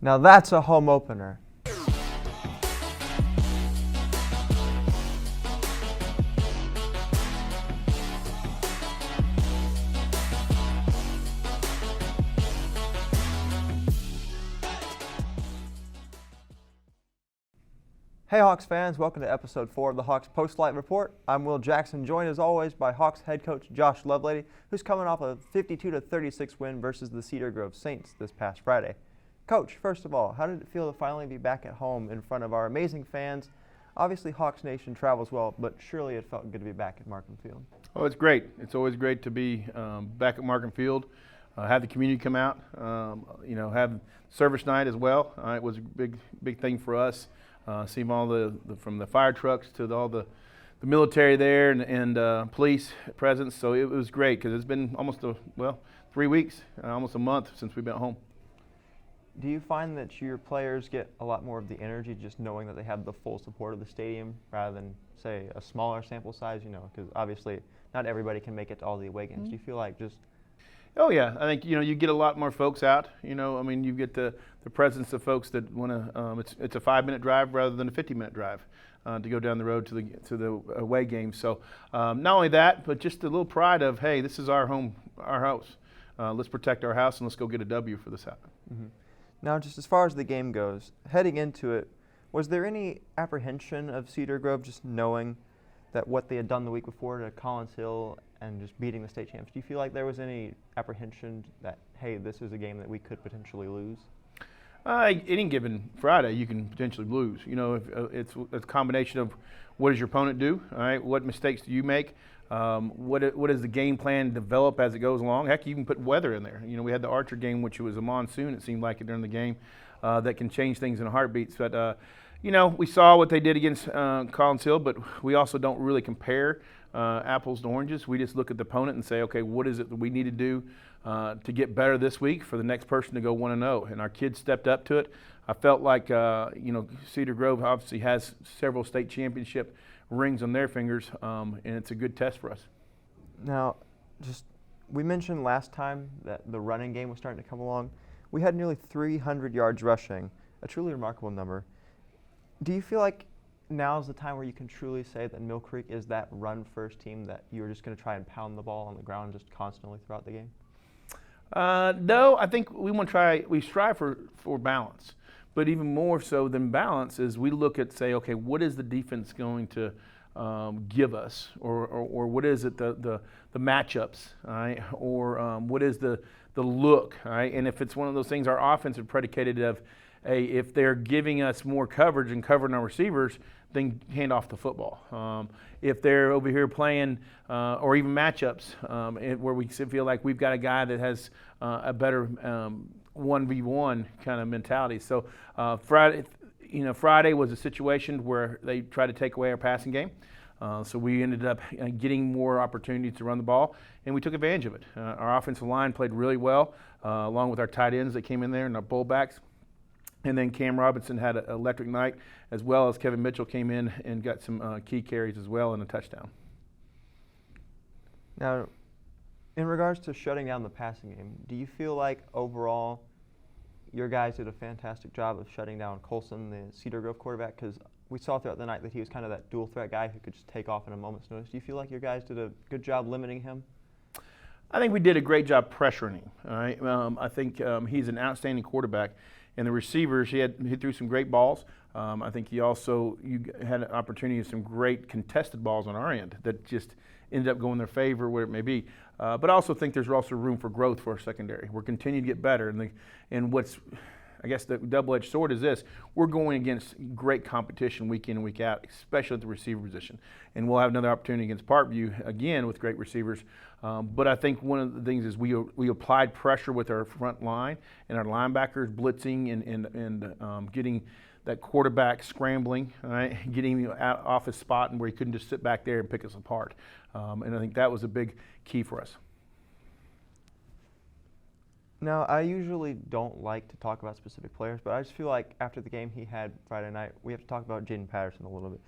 Now that's a home opener. Hey Hawks fans, welcome to episode 4 of the Hawks Postflight Report. I'm Will Jackson, joined as always by Hawks head coach Josh Lovelady, who's coming off a 52-36 win versus the Cedar Grove Saints this past Friday. Coach, first of all, how did it feel to finally be back at home in front of our amazing fans? Obviously Hawks Nation travels well, but surely it felt good to be back at Markham Field. Oh, it's great. It's always great to be back at Markham Field, have the community come out, have service night as well. It was a big thing for us. Seeing all the from the fire trucks to all the military there and police presence. So it was great because it's been almost 3 weeks, almost a month since we've been home. Do you find that your players get a lot more of the energy just knowing that they have the full support of the stadium rather than, say, a smaller sample size, because obviously not everybody can make it to all the away games. Do you feel like just... Oh, yeah. I think, you get a lot more folks out. You get the presence of folks that want to, it's a 5-minute drive rather than a 50-minute drive to go down the road to the away game. So not only that, but just a little pride of, hey, this is our home, our house. Let's protect our house and let's go get a W for this happen. Mm-hmm. Now, just as far as the game goes, heading into it, was there any apprehension of Cedar Grove just knowing that what they had done the week before to Collins Hill and just beating the state champs? Do you feel like there was any apprehension that, hey, this is a game that we could potentially lose? Any given Friday, you can potentially lose. It's a combination of what does your opponent do, all right? What mistakes do you make? What does the game plan develop as it goes along? Heck, you can put weather in there. We had the Archer game, which was a monsoon, it seemed like it during the game, that can change things in a heartbeat. But, we saw what they did against Collins Hill, but we also don't really compare apples to oranges. We just look at the opponent and say, okay, what is it that we need to do to get better this week for the next person to go 1-0? And our kids stepped up to it. I felt like, Cedar Grove obviously has several state championship rings on their fingers, and it's a good test for us. Now, we mentioned last time that the running game was starting to come along. We had nearly 300 yards rushing, a truly remarkable number. Do you feel like now is the time where you can truly say that Mill Creek is that run-first team that you're just going to try and pound the ball on the ground just constantly throughout the game? No, I think we strive for balance. But even more so than balance is we look at, say, okay, what is the defense going to give us? Or what is it, the matchups, all right? Or what is the look, all right? And if it's one of those things, our offense is predicated of, hey, if they're giving us more coverage and covering our receivers, then hand off the football. If they're over here playing, or even matchups, where we feel like we've got a guy that has a better 1v1 kind of mentality. So Friday was a situation where they tried to take away our passing game. So we ended up getting more opportunities to run the ball, and we took advantage of it. Our offensive line played really well, along with our tight ends that came in there and our fullbacks. And then Cam Robinson had an electric night, as well as Kevin Mitchell came in and got some key carries as well and a touchdown. Now, in regards to shutting down the passing game, do you feel like overall your guys did a fantastic job of shutting down Colson, the Cedar Grove quarterback? Because we saw throughout the night that he was kind of that dual threat guy who could just take off in a moment's notice. Do you feel like your guys did a good job limiting him? I think we did a great job pressuring him. All right, I think he's an outstanding quarterback. And the receivers, he threw some great balls. I think you had an opportunity of some great contested balls on our end that just ended up going in their favor, where it may be. But I also think there's also room for growth for our secondary. We're continuing to get better. And what's, I guess, the double-edged sword is this: we're going against great competition week in and week out, especially at the receiver position. And we'll have another opportunity against Parkview again with great receivers. But I think one of the things is we applied pressure with our front line and our linebackers blitzing and getting that quarterback scrambling, right? Getting him out off his spot and where he couldn't just sit back there and pick us apart. And I think that was a big key for us. Now, I usually don't like to talk about specific players, but I just feel like after the game he had Friday night, we have to talk about Jaden Patterson a little bit.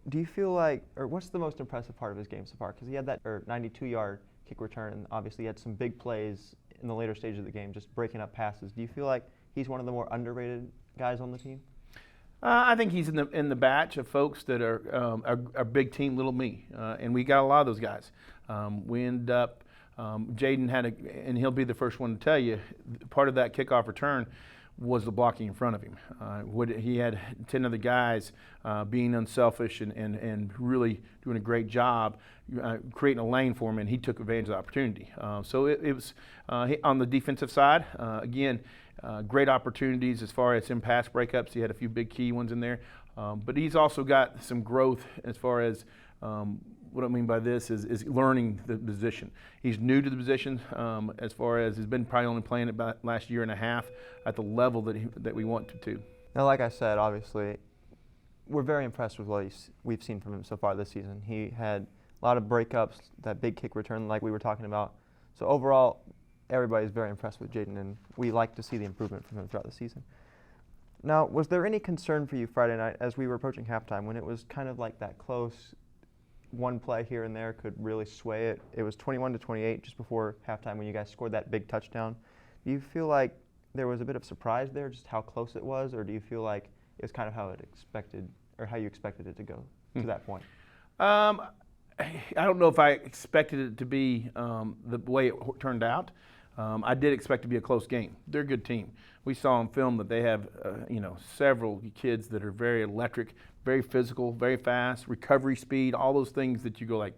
Do you feel like, or what's the most impressive part of his game so far? Because he had that 92-yard kick return, and obviously he had some big plays in the later stage of the game, just breaking up passes. Do you feel like he's one of the more underrated guys on the team? I think he's in the batch of folks that are big team, little me, and we got a lot of those guys. We end up Jaden and he'll be the first one to tell you, part of that kickoff return was the blocking in front of him. He had 10 other guys being unselfish and really doing a great job creating a lane for him, and he took advantage of the opportunity. So it was on the defensive side, again, great opportunities as far as in pass breakups. He had a few big key ones in there. But he's also got some growth as far as what I mean by this is learning the position. He's new to the position as far as he's been probably only playing about last year and a half at the level that we want to. Now, like I said, obviously, we're very impressed with what we've seen from him so far this season. He had a lot of breakups, that big kick return like we were talking about. So overall, everybody's very impressed with Jaden, and we like to see the improvement from him throughout the season. Now, was there any concern for you Friday night as we were approaching halftime when it was kind of like that close, one play here and there could really sway it? It was 21-28 just before halftime when you guys scored that big touchdown. Do you feel like there was a bit of surprise there, just how close it was, or do you feel like it was kind of how you expected it to go to that point? I don't know if I expected it to be the way it turned out. I did expect it to be a close game. They're a good team. We saw on film that they have, several kids that are very electric, very physical, very fast, recovery speed, all those things that you go like,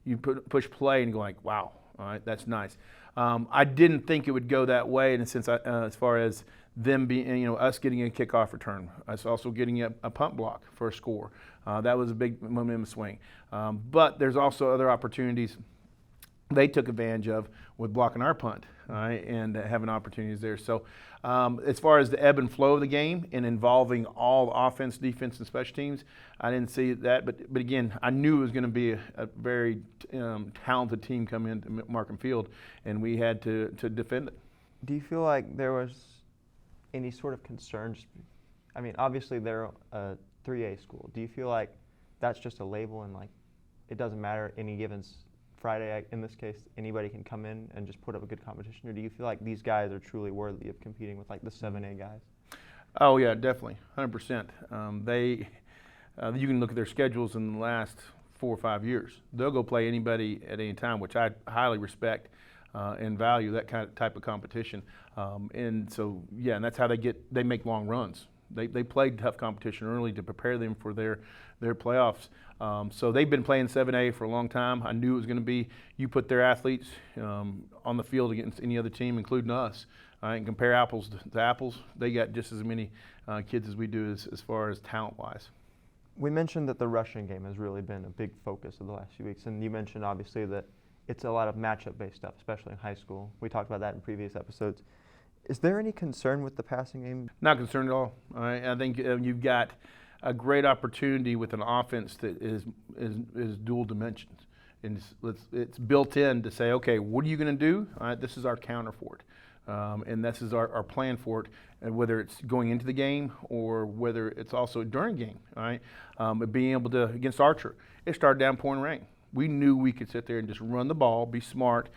you push play and go like, wow, all right, that's nice. I didn't think it would go that way in a sense as far as them being, us getting a kickoff return, us also getting a punt block for a score. That was a big momentum swing. But there's also other opportunities they took advantage of with blocking our punt, right, and having opportunities there. So as far as the ebb and flow of the game and involving all offense, defense, and special teams, I didn't see that. But again, I knew it was going to be a very talented team coming into Markham Field, and we had to defend it. Do you feel like there was any sort of concern? I mean, obviously they're a 3A school. Do you feel like that's just a label and like it doesn't matter any given Friday, in this case, anybody can come in and just put up a good competition? Or do you feel like these guys are truly worthy of competing with like the 7A guys? Oh yeah, definitely, 100%. You can look at their schedules in the last 4 or 5 years. They'll go play anybody at any time, which I highly respect and value that type of competition. And so yeah, and that's how they make long runs. They played tough competition early to prepare them for their playoffs. So they've been playing 7A for a long time. I knew it was going to be, you put their athletes on the field against any other team, including us, and compare apples to apples. They got just as many kids as we do as far as talent-wise. We mentioned that the rushing game has really been a big focus of the last few weeks, and you mentioned obviously that it's a lot of matchup-based stuff, especially in high school. We talked about that in previous episodes. Is there any concern with the passing game? Not concerned at all. I think you've got a great opportunity with an offense that is dual dimensions. And it's built in to say, okay, what are you going to do? This is our counter for it. And this is our plan for it, and whether it's going into the game or whether it's also during game. All right? Being able to, against Archer, it started down pouring rain. We knew we could sit there and just run the ball, be smart.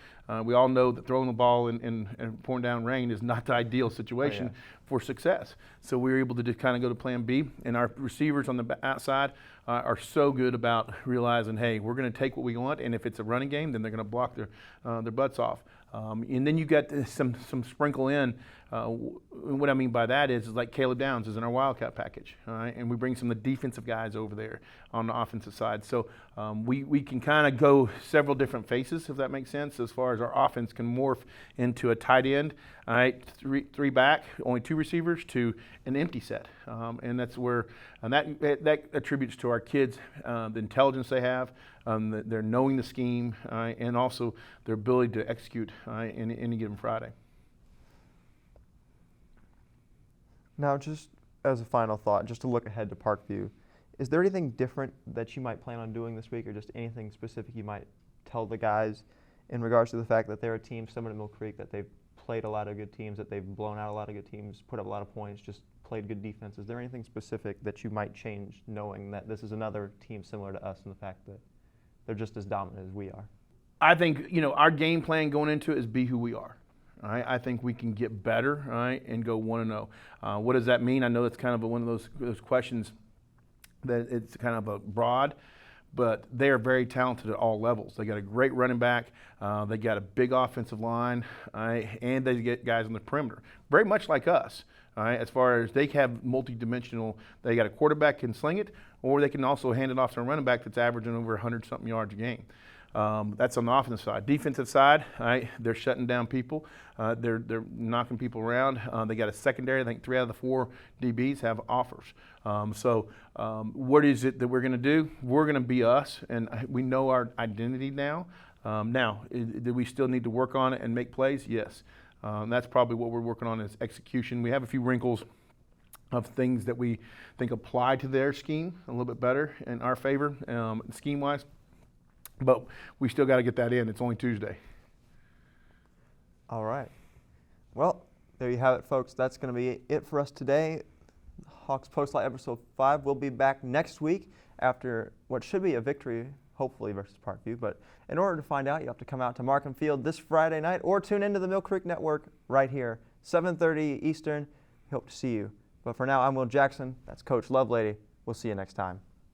We all know that throwing the ball and pouring down rain is not the ideal situation for success. So we were able to just kind of go to plan B. And our receivers on the outside are so good about realizing, hey, we're going to take what we want, and if it's a running game, then they're going to block their butts off. And then you got some sprinkle in. What I mean by that is like Caleb Downs is in our Wildcat package, all right? And we bring some of the defensive guys over there on the offensive side. So we can kind of go several different faces, if that makes sense, as far as our offense can morph into a tight end, all right, three back, only 2 receivers, to an empty set. And that's where, and that attributes to our kids, the intelligence they have, their knowing the scheme, and also their ability to execute in any given Friday. Now, just as a final thought, just to look ahead to Parkview, is there anything different that you might plan on doing this week, or just anything specific you might tell the guys in regards to the fact that they're a team similar to Mill Creek, that they've played a lot of good teams, that they've blown out a lot of good teams, put up a lot of points, just played good defense? Is there anything specific that you might change, knowing that this is another team similar to us and the fact that they're just as dominant as we are? I think, our game plan going into it is be who we are. All right? I think we can get better, all right, and go 1-0. What does that mean? I know it's kind of one of those questions that it's kind of a broad, but they are very talented at all levels. They got a great running back. They got a big offensive line, and they get guys on the perimeter, very much like us. All right, as far as they have multi-dimensional, they got a quarterback can sling it, or they can also hand it off to a running back that's averaging over 100-something yards a game. That's on the offensive side. Defensive side, all right, they're shutting down people. They're knocking people around. They got a secondary. I think 3 out of the 4 DBs have offers. What is it that we're going to do? We're going to be us, and we know our identity now. Do we still need to work on it and make plays? Yes. That's probably what we're working on is execution. We have a few wrinkles of things that we think apply to their scheme a little bit better in our favor, scheme-wise. But we still got to get that in. It's only Tuesday. All right. Well, there you have it, folks. That's going to be it for us today. Hawks Postlight episode 5 will be back next week after what should be a victory, hopefully, versus Parkview. But in order to find out, you have to come out to Markham Field this Friday night or tune into the Mill Creek Network right here, 7:30 Eastern. Hope to see you. But for now, I'm Will Jackson. That's Coach Lovelady. We'll see you next time.